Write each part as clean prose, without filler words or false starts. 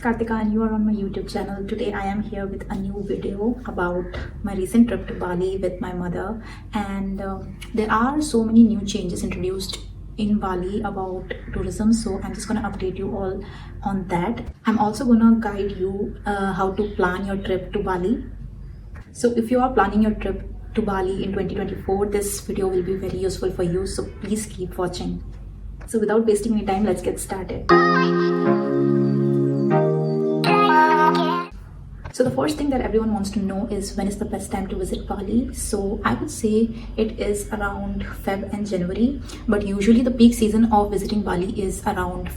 Kartika and you are on my YouTube channel. Today I am here with a new video about my recent trip to Bali with my mother, and there are so many new changes introduced in Bali about tourism, so I'm just gonna update you all on that. I'm also gonna guide you how to plan your trip to Bali. So if you are planning your trip to Bali in 2024, this video will be very useful for you, so please keep watching. So without wasting any time, let's get started. So the first thing that everyone wants to know is when is the best time to visit Bali. So I would say it is around Feb and January, but usually the peak season of visiting Bali is around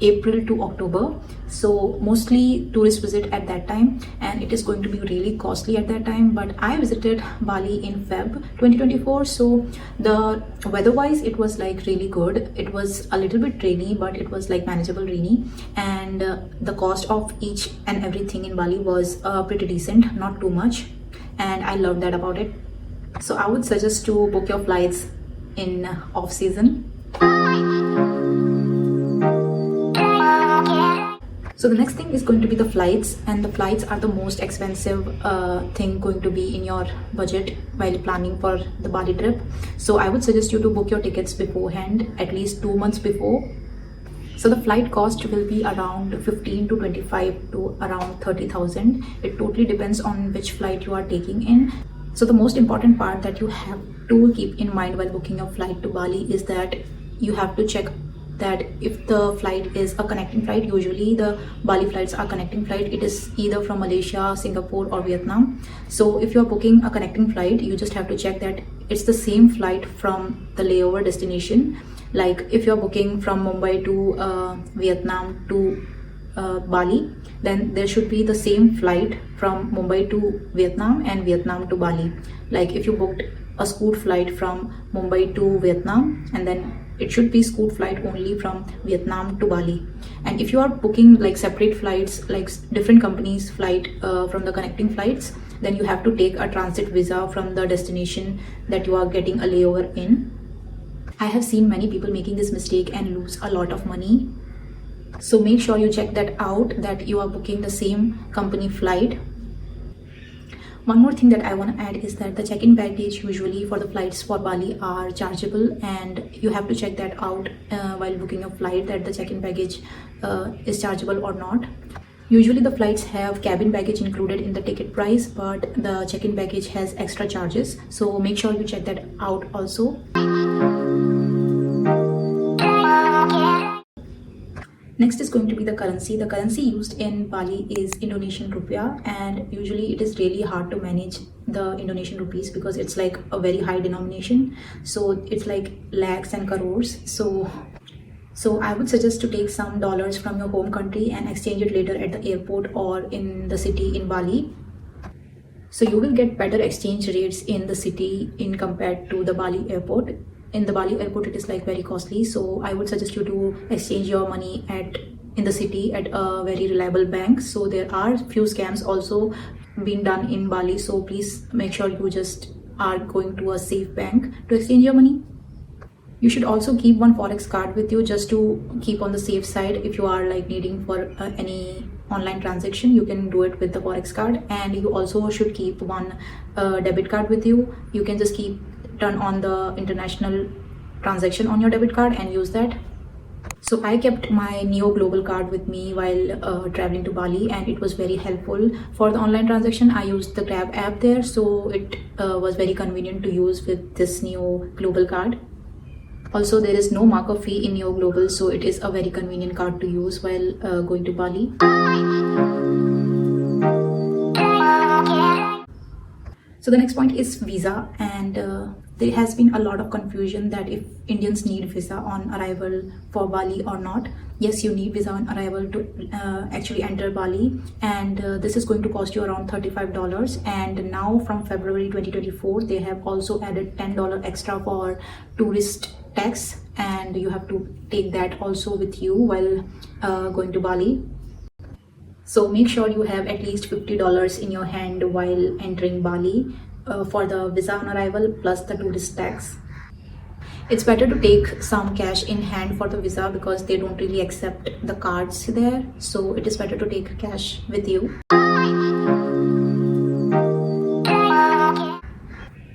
April to October. So mostly tourists visit at that time, and it is going to be really costly at that time. But I visited Bali in Feb 2024, so the weather wise it was like really good. It was a little bit rainy, but it was like manageable rainy, and the cost of each and everything in Bali was pretty decent, not too much, and I loved that about it. So I would suggest to book your flights in off season. So the next thing is going to be the flights, and the flights are the most expensive thing going to be in your budget while planning for the Bali trip. So I would suggest you to book your tickets beforehand, at least 2 months before. So the flight cost will be around 15 to 25 to around 30,000. It totally depends on which flight you are taking in. So the most important part that you have to keep in mind while booking your flight to Bali is that you have to check that if the flight is a connecting flight. Usually the Bali flights are connecting flight. It is either from Malaysia, Singapore or Vietnam. So if you're booking a connecting flight, you just have to check that it's the same flight from the layover destination. Like if you're booking from Mumbai to Vietnam to Bali, then there should be the same flight from Mumbai to Vietnam and Vietnam to Bali. Like if you booked a Scoot flight from Mumbai to Vietnam, and then it should be Scoot flight only from Vietnam to Bali. And if you are booking like separate flights, like different companies flight from the connecting flights, then you have to take a transit visa from the destination that you are getting a layover in. I have seen many people making this mistake and lose a lot of money. So make sure you check that out, that you are booking the same company flight. One more thing that I want to add is that the check-in baggage usually for the flights for Bali are chargeable, and you have to check that out while booking a flight, that the check-in baggage is chargeable or not. Usually the flights have cabin baggage included in the ticket price, but the check-in baggage has extra charges, so make sure you check that out also. Next is going to be the currency. The currency used in Bali is Indonesian rupiah, and usually it is really hard to manage the Indonesian rupees because it's like a very high denomination. So it's like lakhs and crores. So I would suggest to take some dollars from your home country and exchange it later at the airport or in the city in Bali. So you will get better exchange rates in the city in compared to the Bali airport. In the Bali airport it is like very costly, so I would suggest you to exchange your money in the city at a very reliable bank. So there are few scams also being done in Bali, so please make sure you just are going to a safe bank to exchange your money. You should also keep one forex card with you just to keep on the safe side. If you are like needing for any online transaction, you can do it with the forex card. And you also should keep one debit card with you. You can just turn on the international transaction on your debit card and use that. So I kept my Neo Global card with me while traveling to Bali, and it was very helpful for the online transaction. I used the Grab app there, so it was very convenient to use with this Neo Global card. Also, there is no markup fee in Neo Global, so it is a very convenient card to use while going to Bali. So the next point is visa, and there has been a lot of confusion that if Indians need visa on arrival for Bali or not. Yes, you need visa on arrival to actually enter Bali, and this is going to cost you around $35. And now from February 2024, they have also added $10 extra for tourist tax, and you have to take that also with you while going to Bali. So make sure you have at least $50 in your hand while entering Bali for the visa on arrival plus the tourist tax. It's better to take some cash in hand for the visa because they don't really accept the cards there. So it is better to take cash with you.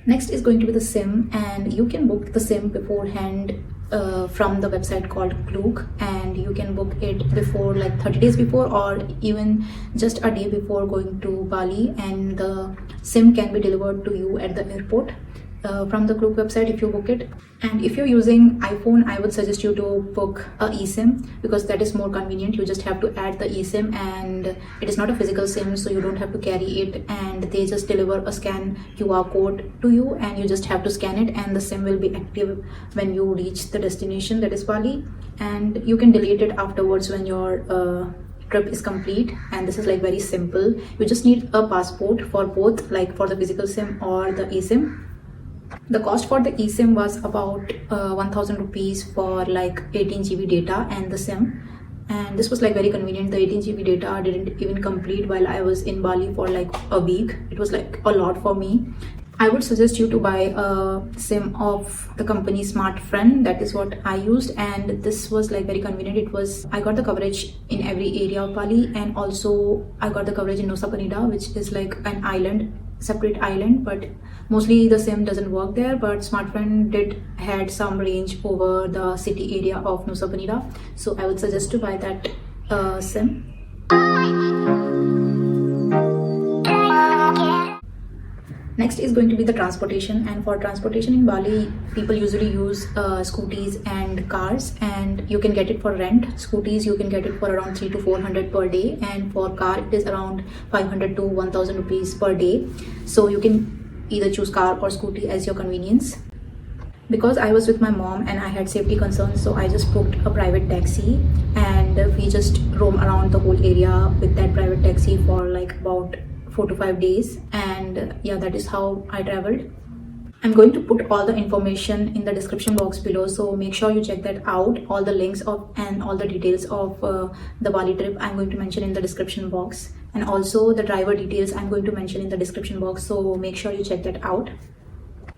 Next is going to be the SIM, and you can book the SIM beforehand from the website called Klook, and you can book it before, like 30 days before, or even just a day before going to Bali, and the SIM can be delivered to you at the airport from the Klook website if you book it. And if you're using iPhone, I would suggest you to book a eSIM because that is more convenient. You just have to add the eSIM, and it is not a physical SIM, so you don't have to carry it, and they just deliver a scan QR code to you, and you just have to scan it, and the SIM will be active when you reach the destination, that is Bali, and you can delete it afterwards when your trip is complete. And this is like very simple. You just need a passport for both, like for the physical SIM or the eSIM. The cost for the eSIM was about 1000 rupees for like 18 GB data and the SIM, and this was like very convenient. The 18 GB data didn't even complete while I was in Bali for like a week. It was like a lot for me. I would suggest you to buy a SIM of the company Smart Friend. That is what I used, and this was like very convenient. I got the coverage in every area of Bali, and also I got the coverage in Nusa Penida, which is like an island, separate island, but mostly the SIM doesn't work there. But Smart Friend had some range over the city area of Nusa Penida, so I would suggest to buy that SIM. Next is going to be the transportation, and for transportation in Bali, people usually use scooties and cars, and you can get it for rent. Scooties you can get it for around 300 to 400 per day, and for car it is around 500 to 1000 rupees per day. So you can either choose car or scooty as your convenience. Because I was with my mom and I had safety concerns, so I just booked a private taxi, and we just roam around the whole area with that private taxi for like about 4 to 5 days, and yeah, that is how I traveled. I'm going to put all the information in the description box below, so make sure you check that out. All the links of and all the details of the Bali trip I'm going to mention in the description box, and also the driver details I'm going to mention in the description box, so make sure you check that out.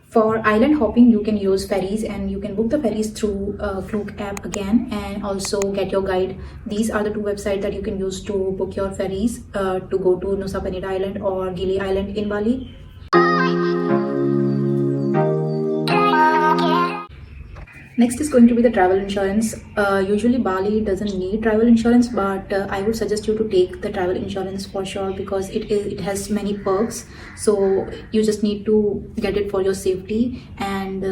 For island hopping, you can use ferries, and you can book the ferries through Klook app again, and also get your guide. These are the two websites that you can use to book your ferries to go to Nusa Penida Island or Gili Island in Bali. Next is going to be the travel insurance. Usually Bali doesn't need travel insurance, but I would suggest you to take the travel insurance for sure because it has many perks. So you just need to get it for your safety. And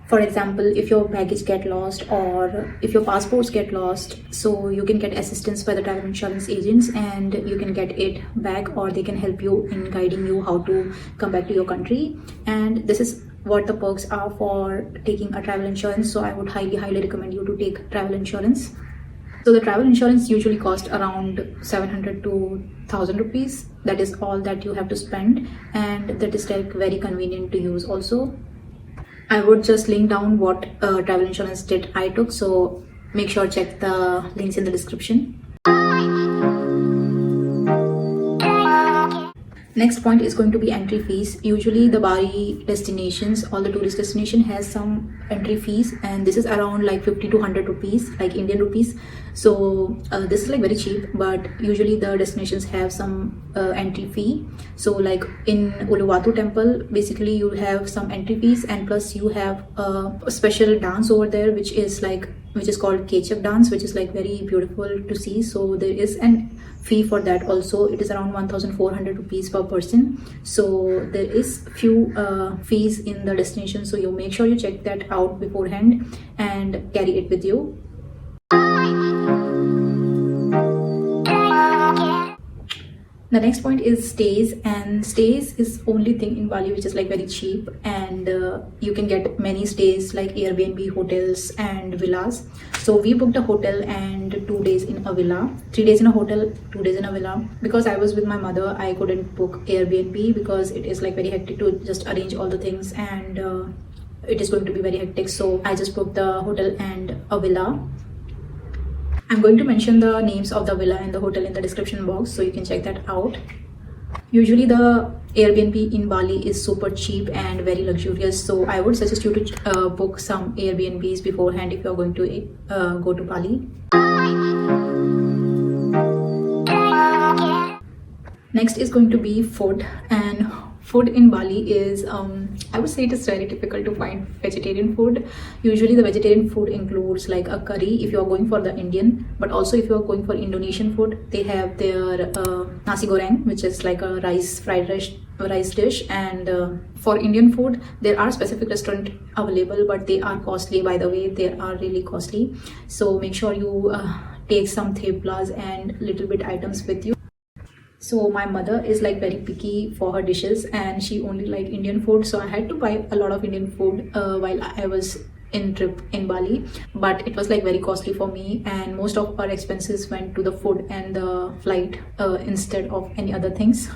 for example, if your baggage get lost or if your passports get lost, so you can get assistance by the travel insurance agents, and you can get it back, or they can help you in guiding you how to come back to your country. And this is what the perks are for taking a travel insurance, so I would highly recommend you to take travel insurance. So the travel insurance usually costs around 700 to 1000 rupees. That is all that you have to spend, and that is like very convenient to use also. I would just link down what travel insurance did I took, so make sure check the links in the description. Next point is going to be entry fees. Usually the Bali destinations, all the tourist destination has some entry fees, and this is around like 50 to 100 rupees, like Indian rupees. So this is like very cheap, but usually the destinations have some entry fee. So like in Uluwatu temple, basically you have some entry fees, and plus you have a special dance over there which is called Kechak dance, which is like very beautiful to see. So there is an fee for that also. It is around 1400 rupees per person. So there is few fees in the destination, so you make sure you check that out beforehand and carry it with you. The next point is stays, and stays is only thing in Bali which is like very cheap, and you can get many stays like Airbnb, hotels and villas. So we booked a hotel and 2 days in a villa, 3 days in a hotel, 2 days in a villa. Because I was with my mother, I couldn't book Airbnb because it is like very hectic to just arrange all the things, and it is going to be very hectic. So I just booked the hotel and a villa. I'm going to mention the names of the villa and the hotel in the description box, so you can check that out. Usually the Airbnb in Bali is super cheap and very luxurious, so I would suggest you to book some Airbnbs beforehand if you're going to go to Bali. Next is going to be food, and food in Bali is I would say it is very difficult to find vegetarian food. Usually the vegetarian food includes like a curry if you are going for the Indian, but also if you are going for Indonesian food, they have their nasi goreng, which is like a fried rice dish. And for Indian food there are specific restaurants available, but they are costly. By the way, they are really costly, so make sure you take some theplas and little bit items with you. So my mother is like very picky for her dishes and she only like Indian food, so I had to buy a lot of Indian food while I was in trip in Bali, but it was like very costly for me, and most of our expenses went to the food and the flight instead of any other things.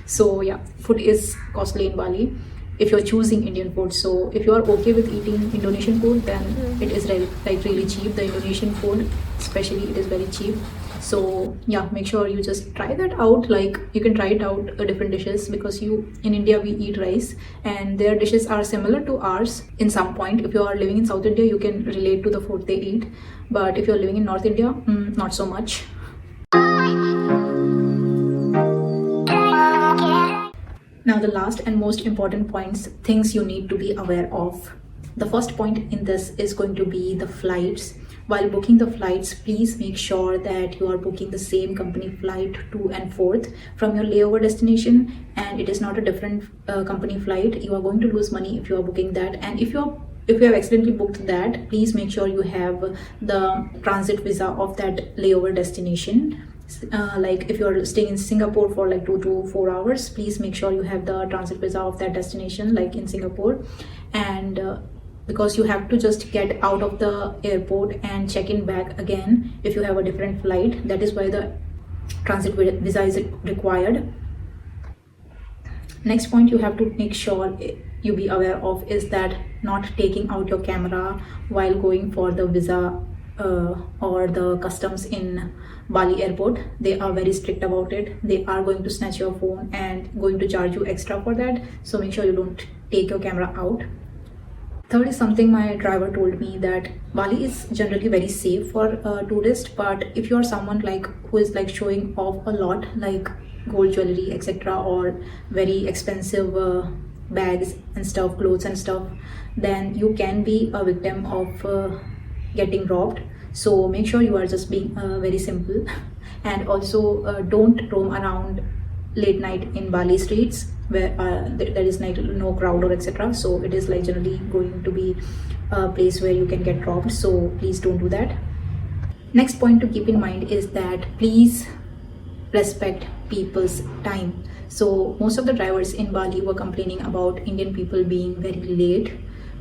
So yeah, food is costly in Bali if you're choosing Indian food. So if you are okay with eating Indonesian food, then it is like really cheap. The Indonesian food especially, it is very cheap. So yeah, make sure you just try that out. Like you can try it out different dishes, because in India we eat rice and their dishes are similar to ours in some point. If you are living in South India, you can relate to the food they eat, but if you're living in North India, not so much. Now the last and most important things you need to be aware of. The first point in this is going to be the flights. While booking the flights, please make sure that you are booking the same company flight to and forth from your layover destination, and it is not a different company flight. You are going to lose money if you are booking that, and if you have accidentally booked that, please make sure you have the transit visa of that layover destination. Like if you're staying in Singapore for like 2 to 4 hours, please make sure you have the transit visa of that destination, like in Singapore. And because you have to just get out of the airport and check in back again if you have a different flight. That is why the transit visa is required. Next point you have to make sure you be aware of is that not taking out your camera while going for the visa or the customs in Bali airport. They are very strict about it. They are going to snatch your phone and going to charge you extra for that, so make sure you don't take your camera out. Third is something my driver told me, that Bali is generally very safe for tourists, but if you're someone like who is like showing off a lot, like gold jewelry etc., or very expensive bags and stuff, clothes and stuff, then you can be a victim of getting robbed. So make sure you are just being very simple, and also don't roam around late night in Bali streets where there is like no crowd or etc. So it is like generally going to be a place where you can get robbed, so please don't do that. Next point to keep in mind is that please respect people's time. So most of the drivers in Bali were complaining about Indian people being very late.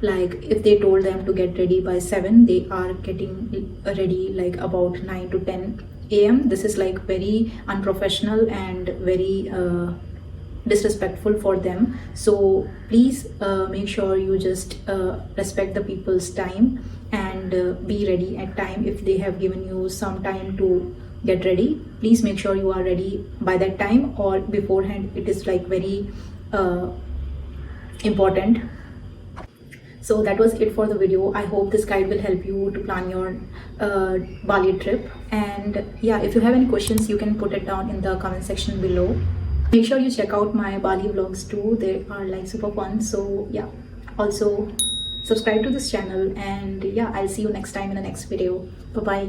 Like if they told them to get ready by 7, they are getting ready like about 9 to 10 a.m. This is like very unprofessional and very disrespectful for them. So please make sure you just respect the people's time and be ready at time. If they have given you some time to get ready, please make sure you are ready by that time or beforehand. It is like very important. So that was it for the video. I hope this guide will help you to plan your Bali trip. And yeah, if you have any questions, you can put it down in the comment section below. Make sure you check out my Bali vlogs too. They are like super fun. So yeah, also subscribe to this channel, and yeah, I'll see you next time in the next video. Bye bye.